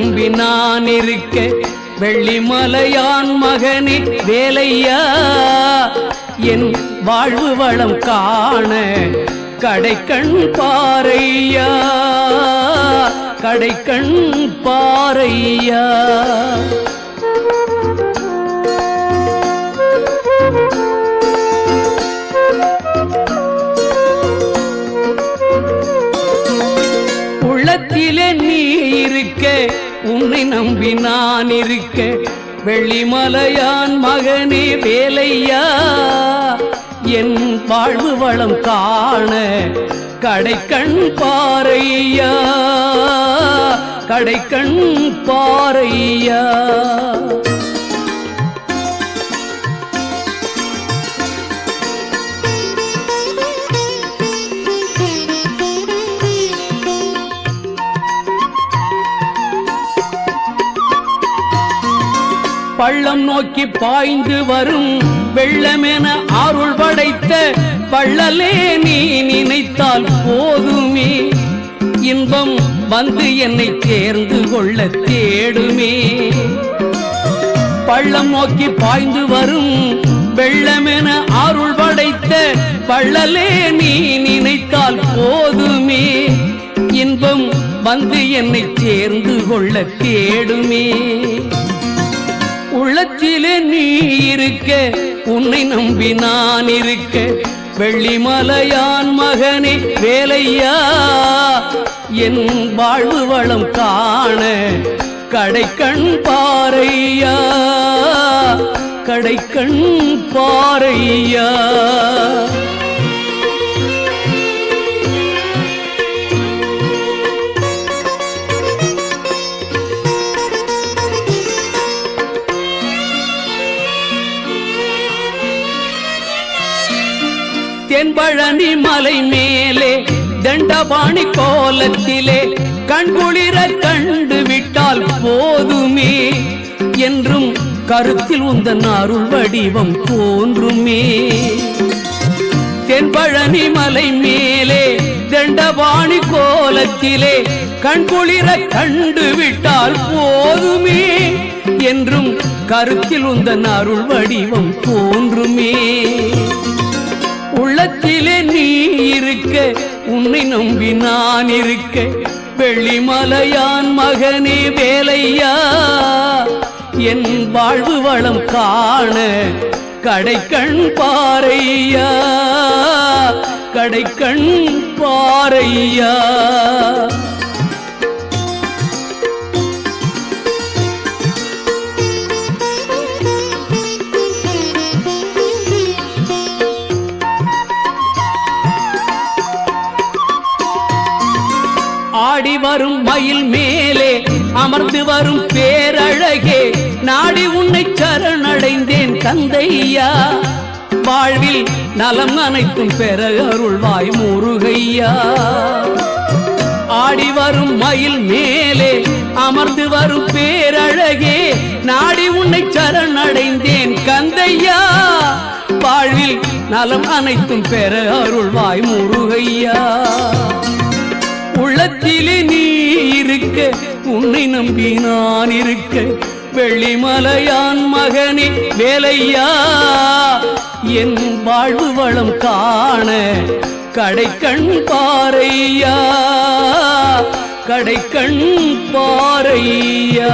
நம்பி நான் இருக்க வெள்ளிமலையான் மகனே வேலையா என் வாழ்வு வளம் காண கடைக்கண் பாரையா கடைக்கண் பாரையா. உள்ளத்திலே நீ இருக்க உன்னை நம்பி நான் இருக்க வெள்ளிமலையான் மகனே வேலையா என் வாழ்வு வளம் காண கடைக்கண் பாரையா கடைக்கண் பாரையா. பள்ளம் நோக்கி பாய்ந்து வரும் வெள்ளமென அருள் படைத்த பள்ளலே நீ நினைத்தால் போதுமே இன்பம் வந்து என்னை சேர்ந்து கொள்ள தேடுமே. பள்ளம் நோக்கி பாய்ந்து வரும் வெள்ளமென அருள் படைத்த பள்ளலே நீ நினைத்தால் போதுமே இன்பம் வந்து என்னை சேர்ந்து கொள்ள தேடுமே. உள்ளத்திலே நீ இருக்க உன்னை நம்பி நான் இருக்க வெள்ளிமலையான் மகனே வேலையா என் வாழ்வு வளம் காண கடைக்கண் பாரையா கடைக்கண் பாரையா. தென்பழனி மலை மேலே தண்டபாணி கோலத்திலே கண்குளிர கண்டு விட்டால் போதுமே என்றும் கருத்தில் உந்தன் அருள் வடிவம் தோன்றுமே. தென்பழனி மலை மேலே தண்டபாணி கோலத்திலே கண்குளிர கண்டு விட்டால் போதுமே என்றும் கருத்தில் உந்தன் அருள் வடிவம் தோன்றுமே. உள்ளத்திலே நீ இருக்க உன்னை நம்பி நான் இருக்க வெள்ளிமலையான் மகனே வேலையா என் வாழ்வு வளம் காண கடைக்கண் பாரையா கடைக்கண் பாரையா. ஆடி வரும் மயில் மேலே அமர்ந்து வரும் பேரழகே நாடி உன்னை சரணடைந்தேன் தந்தையா வாழ்வில் நலம் அனைத்தும் பெற அருள்வாய் முருகையா. ஆடி வரும் மயில் மேலே அமர்ந்து வரும் பேரழகே நாடி உன்னை சரணடைந்தேன் கந்தையா வாழ்வில் நலம் அனைத்தும் பெற அருள்வாய் முருகையா. உள்ளத்திலே நீ இருக்க உன்னை நம்பி நான் இருக்க வெள்ளிமலையான் மகனே வேலையா என் வாழ்வு வளம் காண கடைக்கண் பாரையா கடைக்கண் பாரையா.